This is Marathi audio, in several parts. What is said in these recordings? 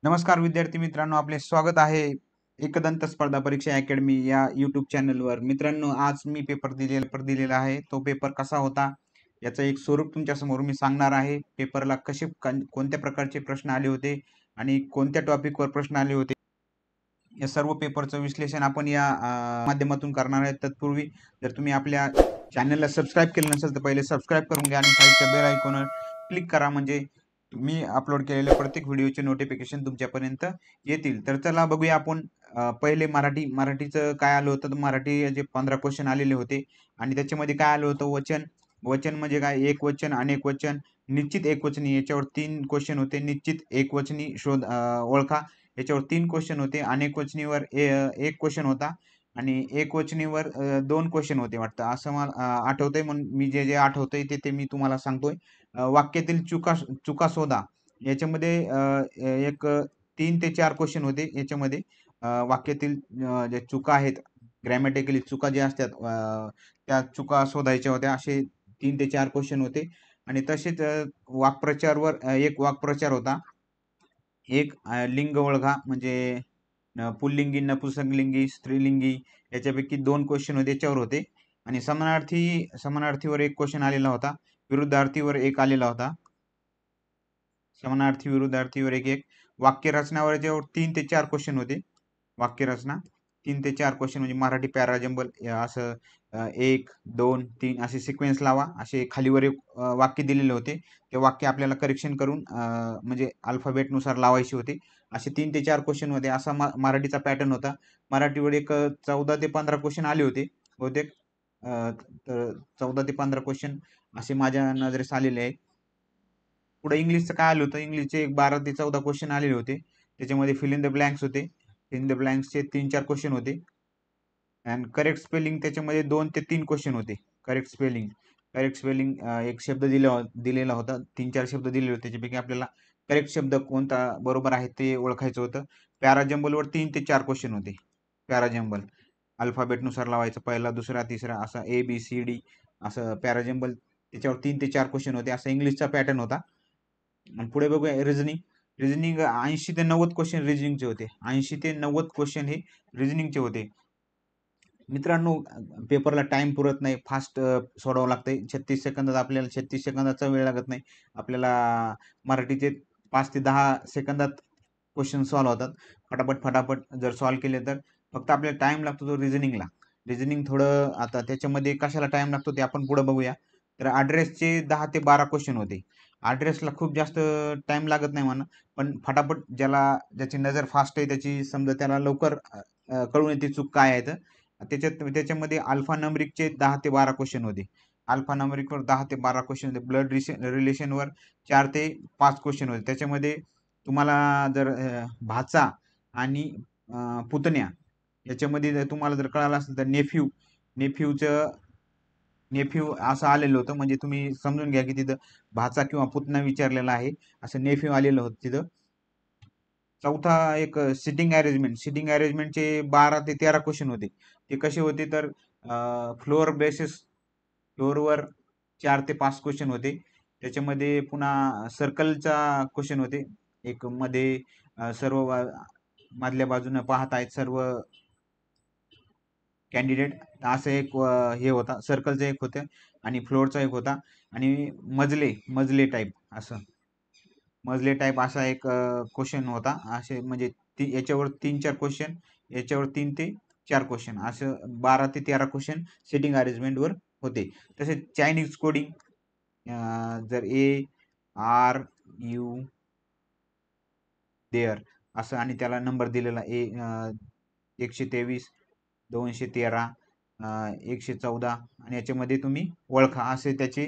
नमस्कार विद्यार्थी मित्रांनो, आपले स्वागत आहे एकदंत स्पर्धा परीक्षा अकॅडमी या यूट्यूब चॅनलवर। मित्रांनो, आज मी पेपर दिलेला आहे। तो पेपर कसा होता याचं एक स्वरूप तुमच्या समोर मी सांगणार आहे। पेपरला कोणत्या प्रकारचे प्रश्न आले होते आणि कोणत्या टॉपिकवर प्रश्न आले होते, या सर्व पेपरचं विश्लेषण आपण या माध्यमातून करणार आहे। तत्पूर्वी जर तुम्ही आपल्या चॅनलला सबस्क्राईब केलं नसेल तर पहिले सबस्क्राईब करून घ्या आणि साईडच्या बेल आयकॉनवर क्लिक करा, म्हणजे मी अपलोड केलेल्या प्रत्येक व्हिडिओचे नोटिफिकेशन तुमच्यापर्यंत येतील। तर चला बघूया आपण पहिले मराठीचं काय आलं होतं। तर मराठी जे 15 क्वेश्चन आलेले होते आणि त्याच्यामध्ये काय आलं होतं, वचन म्हणजे काय, एक वचन, अनेक वचन, निश्चित एकवचनी, याच्यावर 3 क्वेश्चन होते। निश्चित एकवचनी ओळखा, याच्यावर 3 क्वेश्चन होते। अनेक वचनीवर एक क्वेश्चन होता आणि एकवचनीवर 2 क्वेश्चन होते वाटतं, असं मला आठवतंय। म्हणून मी जे आठवतंय ते मी तुम्हाला सांगतोय। वाक्यातील चुका चुका शोधा, याच्यामध्ये एक 3 ते 4 क्वेश्चन होते। याच्यामध्ये वाक्यातील ज्या चुका आहेत, ग्रॅमॅटिकली चुका ज्या असतात, त्या चुका शोधायच्या होत्या। असे 3 ते 4 क्वेश्चन होते आणि तसेच वाक्प्रचारवर एक वाक्प्रचार होता। एक लिंग ओळखा, म्हणजे पुल्लिंगी, नपुंसकलिंगी, स्त्रीलिंगी, याच्यापैकी 2 क्वेश्चन होते, याच्यावर होते। आणि समानार्थीवर एक क्वेश्चन आलेला होता। विरुद्धार्थीवर एक आलेला होता। समानार्थी विरुद्धार्थीवर एक वाक्यरचनावर याच्यावर 3 ते 4 क्वेश्चन होते। वाक्यरचना 3 ते 4 क्वेश्चन, म्हणजे मराठी पॅराजंबल असं 1, 2, 3 असे सिक्वेन्स लावा, असे खालीवर एक वाक्य दिलेले होते। ते वाक्य आपल्याला करेक्शन करून म्हणजे अल्फाबेटनुसार लावायचे होते। असे 3 ते 4 क्वेश्चन होते, असा मराठीचा पॅटर्न होता। मराठीवर एक 14 ते 15 क्वेश्चन आले होते बहुतेक। तर 14 ते 15 क्वेश्चन असे माझ्या नजरेस आलेले आहेत। पुढे इंग्लिशचं काय आलं होतं, इंग्लिशचे एक 12 ते 14 क्वेश्चन आलेले होते। त्याच्यामध्ये फिल इन द ब्लँक्स होते। फिल इन द ब्लँक्सचे 3-4 क्वेश्चन होते आणि करेक्ट स्पेलिंग त्याच्यामध्ये 2 ते 3 क्वेश्चन होते। करेक्ट स्पेलिंग एक शब्द दिलेला होता, 3-4 शब्द दिलेले होते, त्याच्यापैकी आपल्याला करेक्ट शब्द कोणता बरोबर आहे ते ओळखायचं होतं। पॅराजंबलवर 3 ते 4 क्वेश्चन होते। पॅराजंबल अल्फाबेटनुसार लावायचं, पहिला, दुसरा, तिसरा, असा ABCD असं पॅराजंबल, त्याच्यावर 3 ते 4 क्वेश्चन होते। असा इंग्लिशचा पॅटर्न होता। आणि पुढे बघूया रिजनिंग 80 ते 90 क्वेश्चन रिजनिंगचे होते। 80 ते 90 क्वेश्चन हे रिजनिंगचे होते। मित्रांनो, पेपरला टाइम पुरत नाही, फास्ट सोडावं लागतंय। 36 सेकंदात, आपल्याला 36 सेकंदाचा वेळ लागत नाही। आपल्याला मराठीचे 5 ते 10 सेकंदात क्वेश्चन सॉल्व्ह होतात। फटाफट जर सॉल्व्ह केले तर फक्त आपल्याला टाइम लागतो तो रिजनिंग थोडं, आता त्याच्यामध्ये कशाला टाइम लागतो ते आपण पुढे बघूया। तर ॲड्रेसचे 10 ते 12 क्वेश्चन होते। ॲड्रेसला खूप जास्त टाइम लागत नाही म्हणा, पण फटाफट ज्याची नजर फास्ट आहे, त्याची समजा त्याला लवकर कळून येते चूक काय आहे। तर त्याच्यामध्ये अल्फा नंबरिकचे 10 ते 12 क्वेश्चन होते। अल्फा नंबरिकवर 10 ते 12 क्वेश्चन होते। ब्लड रिलेशनवर 4 ते 5 क्वेश्चन होते। त्याच्यामध्ये तुम्हाला जर भाचा आणि पुतण्या याच्यामध्ये जर तुम्हाला जर कळालं असेल तर नेफ्यू असं आलेलं होतं, म्हणजे तुम्ही समजून घ्या की तिथं भाचा किंवा पुतणा विचारलेला आहे, असं नेफ्यू आलेलं होतं तिथं। चौथा एक सिटिंग अरेंजमेंटचे 12 ते 13 क्वेश्चन होते। ते कसे होते तर फ्लोअरवर 4 ते 5 क्वेश्चन होते। त्याच्यामध्ये पुन्हा सर्कलचा क्वेश्चन होते। एक मध्ये सर्व मधल्या बाजूने पाहत आहेत सर्व कॅन्डिडेट, असं एक हे होता। सर्कलचा एक होतं आणि फ्लोअरचा एक होता आणि मजले टाईप असा एक क्वेश्चन होता। असे म्हणजे याच्यावर 3-4 क्वेश्चन, याच्यावर 3 ते 4 क्वेश्चन, असं 12 ते 13 क्वेश्चन सिटिंग अरेंजमेंटवर होते। तसेच चायनीज कोडिंग, जर ARU देअर असं आणि त्याला नंबर दिलेला 123, 213, 114 आणि याच्यामध्ये तुम्ही ओळखा, असे त्याचे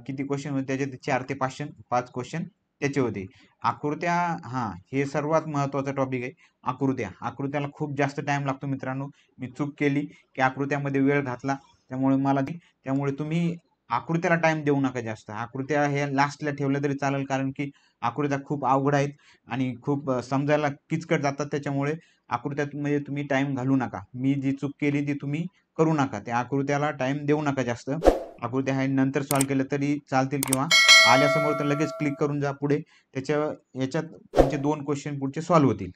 किती क्वेश्चन होते, त्याचे 4 ते 5 क्वेश्चन त्याचे होते। आकृत्या, हे सर्वात महत्त्वाचा टॉपिक आहे। आकृत्याला खूप जास्त टाइम लागतो मित्रांनो। मी चूक केली की आकृत्यामध्ये वेळ घातला, त्यामुळे तुम्ही आकृत्याला टाइम देऊ नका जास्त। आकृत्या हे लास्टला ठेवल्या तरी चालेल, कारण की आकृत्या खूप अवघड आहेत आणि खूप समजायला किचकट जातात। त्याच्यामुळे आकृत्यामध्ये तुम्ही टाइम घालू नका। मी जी चूक केली ती तुम्ही करू नका, त्या आकृत्याला टाइम देऊ नका जास्त। आकृत्या हे नंतर सॉल्व्ह केलं तरी चालतील किंवा आल्यासमोर तर लगेच क्लिक करून जा पुढे. याच्यात तुमचे 2 क्वेश्चन पुढचे सॉल्व्ह होतील.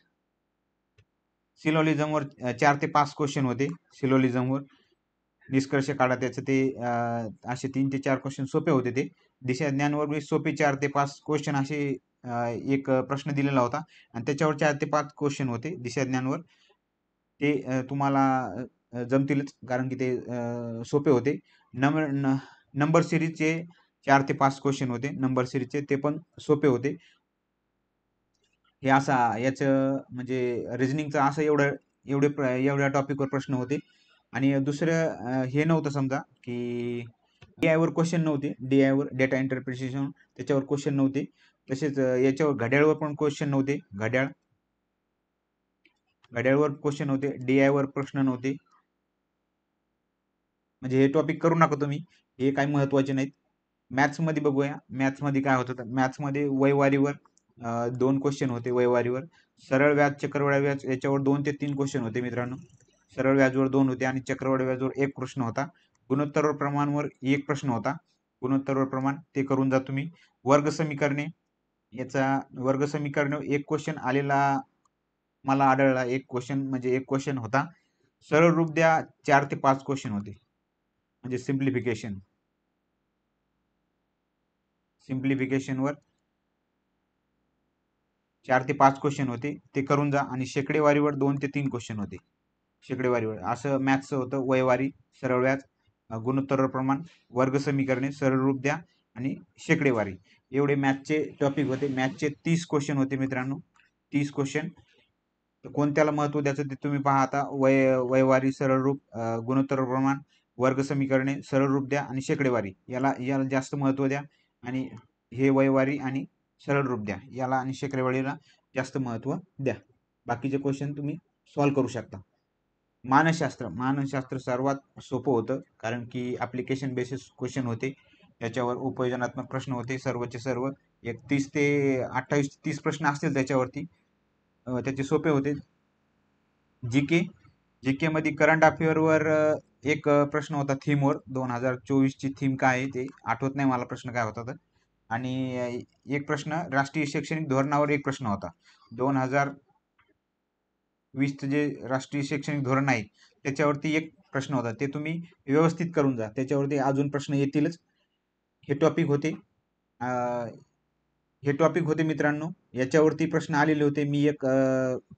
सिलोलिझमवर 4 ते 5 क्वेश्चन होते. सिलोलिझमवर निष्कर्ष काढा त्याचं ते असे 3 ते 4 क्वेश्चन सोपे होते ते. दिशा ज्ञानवर बी सोपे 4 ते 5 क्वेश्चन असे एक प्रश्न दिलेला होता आणि त्याच्यावर 4 ते 5 क्वेश्चन होते दिशा ज्ञानवर. ते तुम्हाला जमतीलच कारण की ते सोपे होते. नंबर सिरीजचे 4 ते 5 क्वेश्चन होते. नंबर सिरीजचे ते पण सोपे होते. हे असा याचं म्हणजे रिझनिंगचं असं एवढ्या टॉपिकवर प्रश्न होते. आणि दुसरं हे नव्हतं समजा की DI वर क्वेश्चन नव्हते. DI वर डेटा इंटरप्रिटेशन त्याच्यावर क्वेश्चन नव्हते. तसेच याच्यावर घड्याळवर पण क्वेश्चन नव्हते. घड्याळवर क्वेश्चन होते. DI वर प्रश्न नव्हते. म्हणजे हे टॉपिक करू नका तुम्ही, हे काही महत्वाचे नाहीत. मॅथ्स मध्ये बघूया. मॅथ्स मध्ये काय होतं तर मॅथ्स मध्ये वयवारीवर 2 क्वेश्चन होते. वयवारीवर सरळ व्याज, चक्रवाढ व्याज याच्यावर 2 ते 3 क्वेश्चन होते मित्रांनो. सरळ व्याजवर 2 होते आणि चक्रवाढ व्याजवर 1 प्रश्न होता. गुणोत्तर प्रमाणवर 1 प्रश्न होता. गुणोत्तर प्रमाण ते करून जा तुम्ही. वर्ग समीकरणे याचा वर्ग समीकरण एक क्वेश्चन आलेला मला आढळला. एक क्वेश्चन होता. सरळ रूप द्या 4 ते 5 क्वेश्चन होते. म्हणजे सिम्प्लिफिकेशनवर 4 ते 5 क्वेश्चन होते. ते करून जा. आणि शेकडेवारीवर 2 ते 3 क्वेश्चन होते. शेकडेवारीवर असं मॅथ्सचं होतं. वयवारी, सरळ व्याज, गुणोत्तर प्रमाण, वर्ग समीकरणे, सरळ रूप द्या आणि शेकडेवारी एवढे मॅथ्सचे टॉपिक होते. मॅथ्सचे 30 क्वेश्चन होते मित्रांनो. 30 क्वेश्चन. कोणत्याला महत्व द्यायचं ते तुम्ही पहा आता. वयवारी, सरळ रूप, गुणोत्तर प्रमाण, वर्ग समीकरणे, सरळ रूप द्या आणि शेकडेवारी याला जास्त महत्व द्या. आणि हे वयवारी आणि सरळ रूप द्या याला आणि शेकडेवारीला जास्त महत्व द्या. बाकीचे क्वेश्चन तुम्ही सॉल्व्ह करू शकता. मानसशास्त्र सर्वात सोपं होतं कारण की ऍप्लिकेशन बेसिस क्वेश्चन होते. त्याच्यावर उपयोजनात्मक प्रश्न होते सर्वचे सर्व. एक 30 ते 28 30 प्रश्न असतील त्याच्यावरती. त्याचे सोपे होते. जीके मध्ये करंट अफेअरवर एक प्रश्न होता थीमवर. 2024 ची थीम काय आहे ते आठवत नाही मला प्रश्न काय होता तर. आणि एक प्रश्न राष्ट्रीय शैक्षणिक धोरणावर एक प्रश्न होता. 2020 जे राष्ट्रीय शैक्षणिक धोरण आहे त्याच्यावरती एक प्रश्न होता. ते तुम्ही व्यवस्थित करून जा. त्याच्यावरती अजून प्रश्न येतीलच. हे टॉपिक होते मित्रांनो. याच्यावरती प्रश्न आलेले होते. मी एक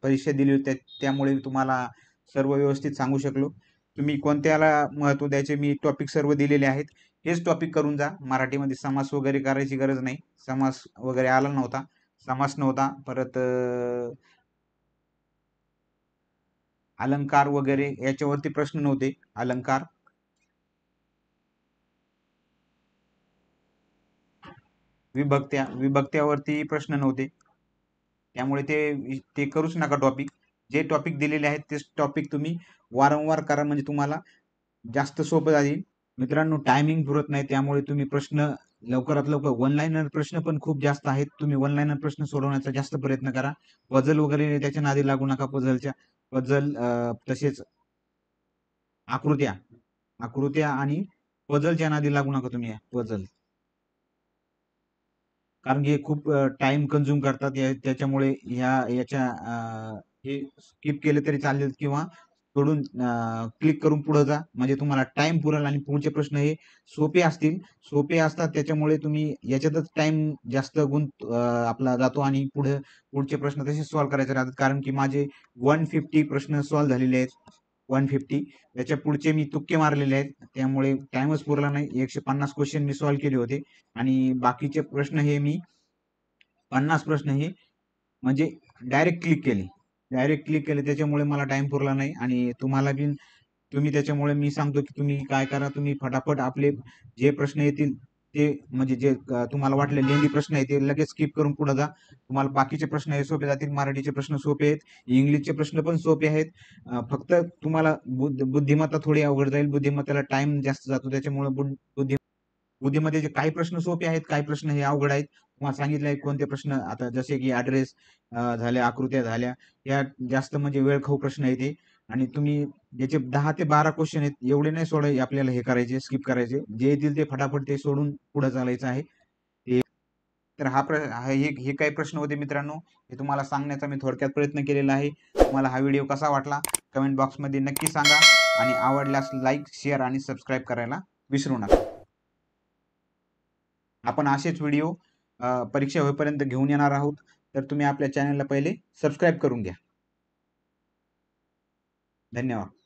परीक्षा दिली होती त्यामुळे तुम्हाला सर्व व्यवस्थित सांगू शकलो. तुम्ही कोणत्याला महत्व द्यायचे मी टॉपिक सर्व दिलेले आहेत. हेच टॉपिक करून जा. मराठीमध्ये समास वगैरे करायची गरज नाही. समास वगैरे आला नव्हता. समास नव्हता. परत अलंकार वगैरे याच्यावरती प्रश्न नव्हते. अलंकार, विभक्त्यावरती प्रश्न नव्हते. त्यामुळे ते करूच नका टॉपिक. जे टॉपिक दिलेले आहेत तेच टॉपिक तुम्ही वारंवार करा म्हणजे तुम्हाला जास्त सोपं जाईल. मित्रांनो टायमिंग पुरत नाही त्यामुळे तुम्ही प्रश्न लवकरात लवकर वन लाईनर प्रश्न पण खूप जास्त आहेत. तुम्ही वन लाईनर प्रश्न सोडवण्याचा जास्त प्रयत्न करा. पझल वगैरे त्याच्या नादी लागू नका. पझल तसेच आकृत्या आणि पझलच्या नादी लागू नका तुम्ही. पझल कारण की हे खूप टाइम कन्झ्युम करतात. त्याच्यामुळे हे स्किप केले तरी चालेल किंवा सोडून क्लिक करून पुढे जा म्हणजे तुम्हाला टाइम पुरेल आणि पुढचे प्रश्न हे सोपे असतात. त्याच्यामुळे तुम्ही याच्यातच टाइम जास्त आपला जातो आणि पुढचे प्रश्न तसे सॉल्व्ह करायचे राहतात. कारण की माझे 150 प्रश्न सॉल्व्ह झालेले आहेत. 150 त्याच्या पुढचे मी तुक्के मारलेले आहेत. त्यामुळे टाइमच पुरला नाही. 150 क्वेश्चन मी सॉल्व्ह केले होते आणि बाकीचे प्रश्न हे मी 50 प्रश्न हे म्हणजे डायरेक्ट क्लिक केले त्याच्यामुळे मला टाइम पुरला नाही. आणि तुम्ही त्याच्यामुळे मी सांगतो की तुम्ही काय करा. तुम्ही फटाफट आपले जे प्रश्न येतील ते म्हणजे जे तुम्हाला वाटले लेंदी प्रश्न आहे ते लगेच स्किप करून पुढे जा. तुम्हाला बाकीचे प्रश्न हे सोपे जातील. मराठीचे प्रश्न सोपे आहेत. इंग्लिशचे प्रश्न पण सोपे आहेत. फक्त तुम्हाला बुद्धिमत्ता थोडी अवघड जाईल. बुद्धिमत्तेला टाइम जास्त जातो. त्याच्यामुळे बुद्धीमध्ये काही प्रश्न सोपे आहेत. काही प्रश्न हे अवघड आहेत. तुम्हाला सांगितलंय कोणते प्रश्न आता जसे की ऍड्रेस झाल्या, आकृत्या झाल्या, या जास्त म्हणजे वेळखाऊ प्रश्न आहेत ते. आणि तुम्ही याचे 10 ते 12 क्वेश्चन आहेत. एवढे नाही आपल्याला हे करायचे स्किप करायचे. जे येतील ते फटाफट ते सोडून पुढे चालायचं आहे. तर हे काही प्रश्न होते मित्रांनो, हे तुम्हाला सांगण्याचा मी थोडक्यात प्रयत्न केलेला आहे. तुम्हाला हा व्हिडिओ कसा वाटला कमेंट बॉक्समध्ये नक्की सांगा आणि आवडल्यास लाईक, शेअर आणि सबस्क्राईब करायला विसरू नका. आपण असेच व्हिडिओ परीक्षा होईपर्यंत घेऊन येणार आहोत. तर तुम्ही आपल्या चॅनलला पहिले सबस्क्राईब करून घ्या. धन्यवाद.